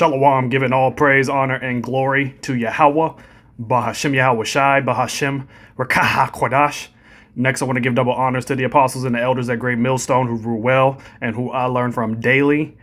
Shalom, giving all praise, honor, and glory to Yahweh, Bahashem Yahweh Shai, Bahashem Rakaha Kwadash. Next, I want to give double honors to the apostles and the elders at Great Millstone who rule well and who I learn from daily.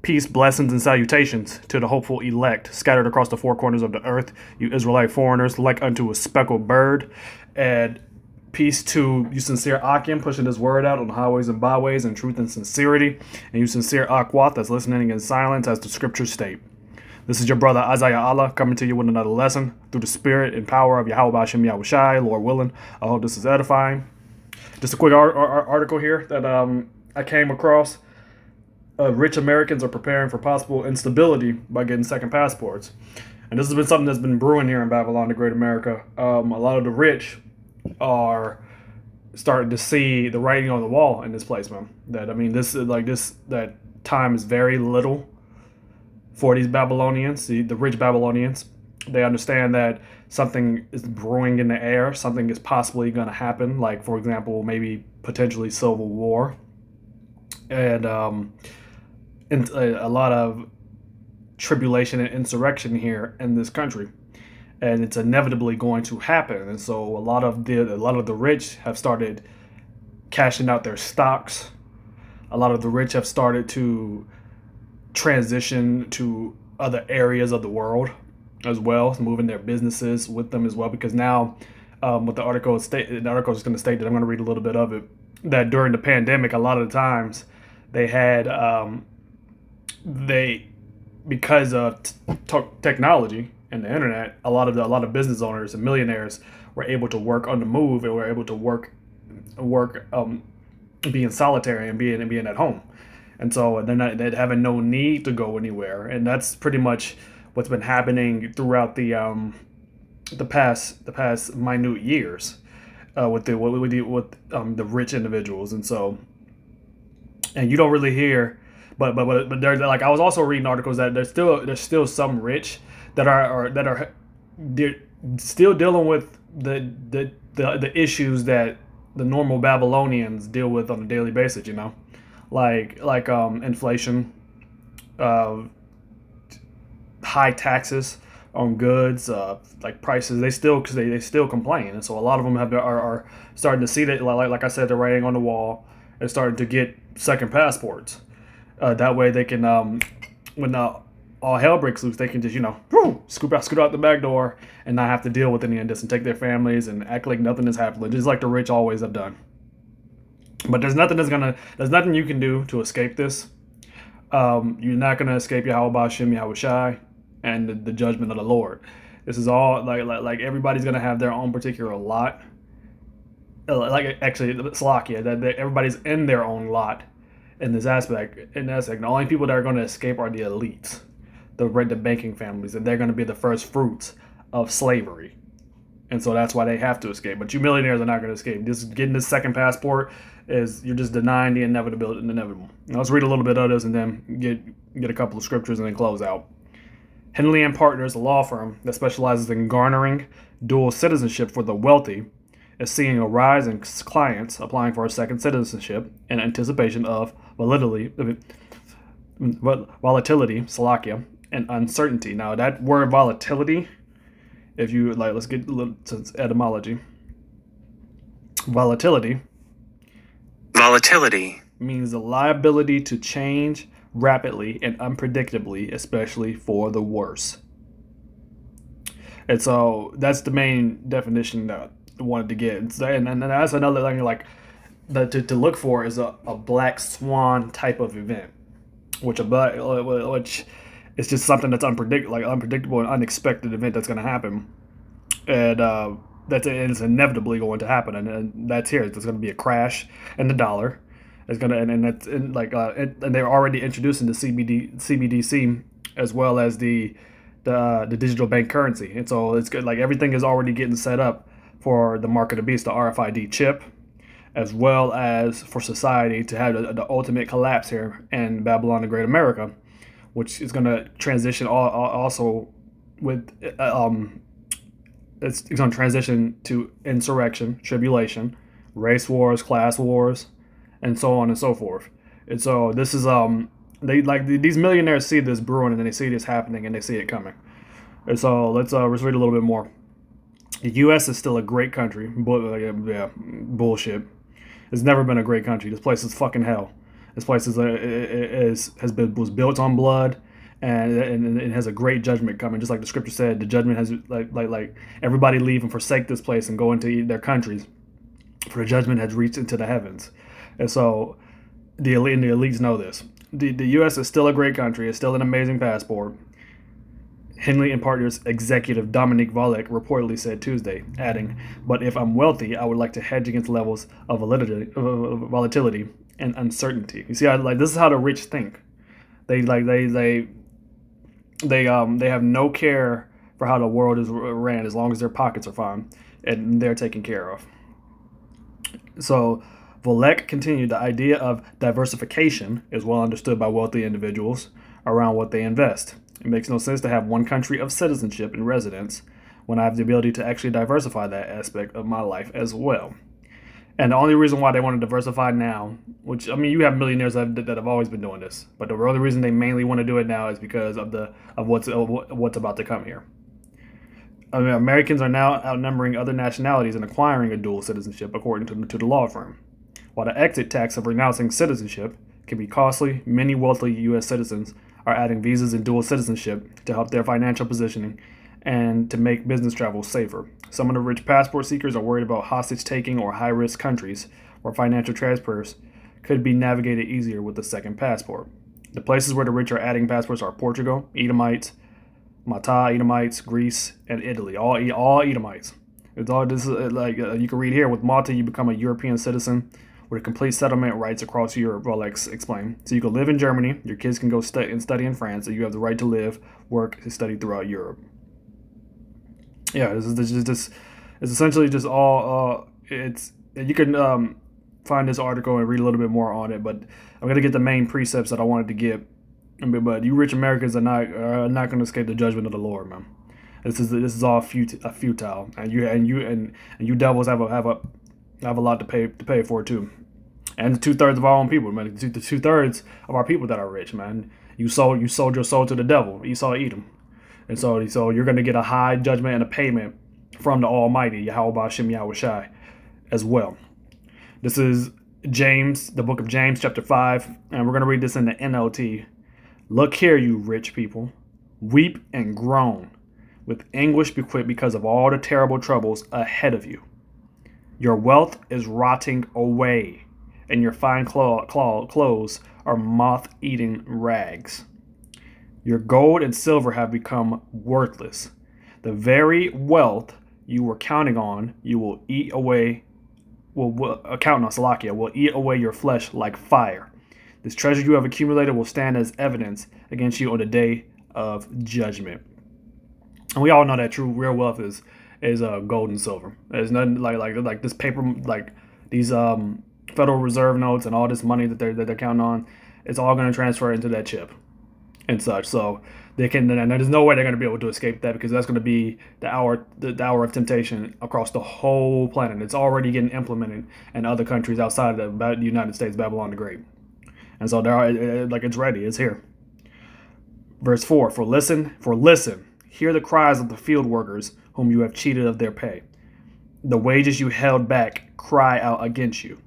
Peace, blessings, and salutations to the hopeful elect scattered across the four corners of the earth, you Israelite foreigners, like unto a speckled bird. And peace to you sincere Akim, pushing this word out on the highways and byways in truth and sincerity. And you sincere Akwat that's listening in silence as the scriptures state. This is your brother Isaiah Allah coming to you with another lesson through the spirit and power of Yahweh Hashem Yahweh Shai, Lord willing. I hope this is edifying. Just a quick article here that I came across. Rich Americans are preparing for possible instability by getting second passports. And this has been something that's been brewing here in Babylon, the Great America. A lot of the rich are starting to see the writing on the wall in this place, man. That time is very little for these Babylonians, the rich Babylonians. They understand that something is brewing in the air, something is possibly going to happen, like, for example, maybe potentially civil war. And a lot of tribulation and insurrection here in this country. And it's inevitably going to happen. And so a lot of the rich have started cashing out their stocks. A lot of the rich have started to transition to other areas of the world as well, moving their businesses with them as well. Because now, what the article is going to state that I'm going to read a little bit of it. That during the pandemic, a lot of the times they had because of technology and the internet, a lot of business owners and millionaires were able to work on the move and were able to work being solitary and being at home. And so they're having no need to go anywhere. And that's pretty much what's been happening throughout the past minute years with the rich individuals. And so, and you don't really hear, but there's, like, I was also reading articles that there's still some rich that are still dealing with the issues that the normal Babylonians deal with on a daily basis, you know, like inflation, high taxes on goods, like prices. They still complain, and so a lot of them are starting to see that, like I said, the writing on the wall, and starting to get second passports. That way they can, when all hell breaks loose, they can just, scoot out the back door and not have to deal with any of this and take their families and act like nothing is happening, just like the rich always have done. But there's nothing you can do to escape this. You're not gonna escape Yahweh Hashem Yahweh Shai and the judgment of the Lord. This is all like everybody's gonna have their own particular lot. Like actually, Salakia, that everybody's in their own lot in this aspect. The only people that are going to escape are the elites, the banking families, and they're going to be the first fruits of slavery. And so that's why they have to escape. But you millionaires are not going to escape. Just getting this second passport you're just denying the inevitable. Now, let's read a little bit of this and then get a couple of scriptures and then close out. Henley and Partners, a law firm that specializes in garnering dual citizenship for the wealthy, is seeing a rise in clients applying for a second citizenship in anticipation of volatility, Salakia, and uncertainty. Now, that word volatility, if you like, let's get a little to etymology. Volatility means the liability to change rapidly and unpredictably, especially for the worse. And so that's the main definition that I wanted to get. And that's another thing, like, to look for is a black swan type of event, which is just something that's unpredictable and unexpected event that's going to happen, and it's inevitably going to happen, and that's here. There's going to be a crash in the dollar. It's gonna and they're already introducing the CBDC as well as the digital bank currency, and so it's good. Like, everything is already getting set up for the mark of the beast, the RFID chip, as well as for society to have the ultimate collapse here in Babylon, the Great America, which is going to transition also with it's going to transition to insurrection, tribulation, race wars, class wars, and so on and so forth. And so this is these millionaires see this brewing and they see this happening and they see it coming. And so let's read a little bit more. The U.S. is still a great country, but yeah, bullshit. It's never been a great country. This place is fucking hell. This place was built on blood, and it has a great judgment coming. Just like the scripture said, the judgment has like everybody leave and forsake this place and go into their countries, for the judgment has reached into the heavens. And so the elites know this. The U.S. is still a great country. It's still an amazing passport. Henley and Partners executive Dominique Volek reportedly said Tuesday, adding, "But if I'm wealthy, I would like to hedge against levels of volatility and uncertainty." You see, this is how the rich think. They have no care for how the world is ran as long as their pockets are fine and they're taken care of. So Volek continued, the idea of diversification is well understood by wealthy individuals around what they invest. It makes no sense to have one country of citizenship and residence when I have the ability to actually diversify that aspect of my life as well. And the only reason why they want to diversify now, which, I mean, you have millionaires that have always been doing this, but the only reason they mainly want to do it now is because of what's about to come here. I mean, Americans are now outnumbering other nationalities in acquiring a dual citizenship, according to the law firm. While the exit tax of renouncing citizenship can be costly, many wealthy U.S. citizens are adding visas and dual citizenship to help their financial positioning and to make business travel safer. Some of the rich passport seekers are worried about hostage-taking or high-risk countries where financial transfers could be navigated easier with a second passport. The places where the rich are adding passports are Portugal, Edomites, Malta, Edomites, Greece, and Italy. All Edomites. It's all this you can read here. With Malta, you become a European citizen with complete settlement rights across Europe. Well, explain. So you can live in Germany. Your kids can go study in France. So you have the right to live, work, and study throughout Europe. Yeah, it's essentially just all. It's you can find this article and read a little bit more on it, but I'm gonna get the main precepts that I wanted to get. But you rich Americans are not going to escape the judgment of the Lord, man. This is all futile, and you devils have a lot to pay for too, and 2/3 of our own people, man. The 2/3 of our people that are rich, man. You sold your soul to the devil, Esau, Edom, and so you're going to get a high judgment and a payment from the Almighty Yahweh Ba'Shem Yahweh Shai as well. This is James, the book of James, chapter 5, and we're going to read this in the NLT. Look here, you rich people. Weep and groan with anguish because of all the terrible troubles ahead of you. Your wealth is rotting away, and your fine clothes are moth-eating rags. Your gold and silver have become worthless. The very wealth you were counting on, you will eat away. Will eat away your flesh like fire. This treasure you have accumulated will stand as evidence against you on the day of judgment. And we all know that real wealth is gold and silver. There's nothing like this paper, like these Federal Reserve notes and all this money that they're counting on. It's all going to transfer into that chip and such. So they can, and there's no way they're going to be able to escape that, because that's going to be the hour of temptation across the whole planet. It's already getting implemented in other countries outside of the United States, Babylon the Great. And so it's ready. It's here. Verse 4, for listen, hear the cries of the field workers whom you have cheated of their pay. The wages you held back cry out against you.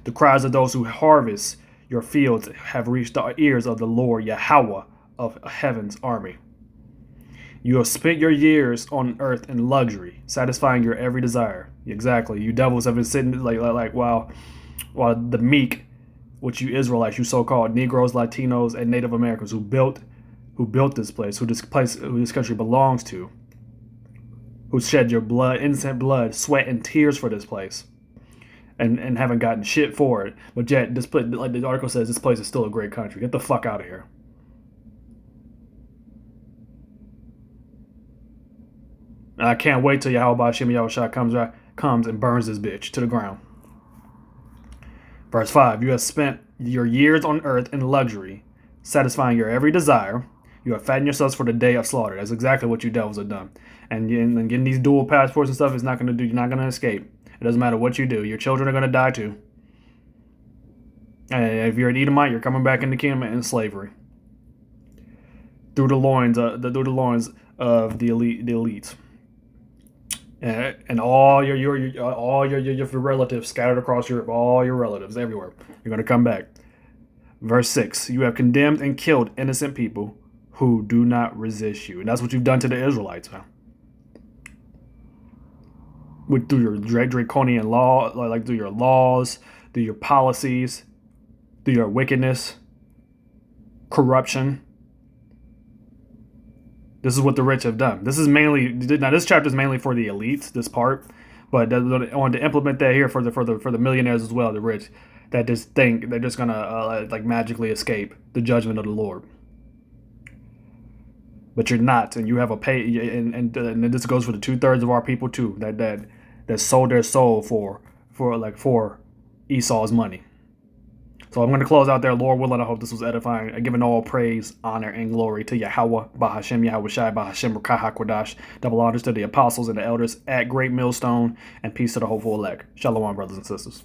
The cries of those who harvest your fields have reached the ears of the Lord Yahweh of heaven's army. You have spent your years on earth in luxury, satisfying your every desire. Exactly. You devils have been sitting while the meek, which you Israelites, you so-called Negroes, Latinos, and Native Americans who built this place, who this country belongs to, who shed your blood, innocent blood, sweat, and tears for this place, and haven't gotten shit for it. But yet, this place, like the article says, this place is still a great country. Get the fuck out of here. And I can't wait till Yahweh Ba'Shem Yahweh Shai comes and burns this bitch to the ground. Verse 5, you have spent your years on earth in luxury, satisfying your every desire. You have fattened yourselves for the day of slaughter. That's exactly what you devils have done. And getting these dual passports and stuff is not going to do. You're not going to escape. It doesn't matter what you do. Your children are going to die too. And if you're an Edomite, you're coming back in the kingdom in slavery. through the loins, through the loins of the elites, and all your relatives scattered across Europe, all your relatives everywhere. You're gonna come back. Verse 6: You have condemned and killed innocent people who do not resist you, and that's what you've done to the Israelites, man. Through your draconian law, like through your laws, through your policies, through your wickedness, corruption. This is what the rich have done. This is mainly now. This chapter is mainly for the elites. This part, but I wanted to implement that here for the millionaires as well, the rich, that just think they're just gonna like magically escape the judgment of the Lord. But you're not, and you have a pay, and this goes for the 2/3 of our people too, that sold their soul for Esau's money. So I'm going to close out there. Lord willing, I hope this was edifying. Giving all praise, honor, and glory to Yahweh, Bahashem, Yahweh Shai, Bahashem, Rakah HaKodash. Double honors to the apostles and the elders at Great Millstone, and peace to the hopeful elect. Shalom, brothers and sisters.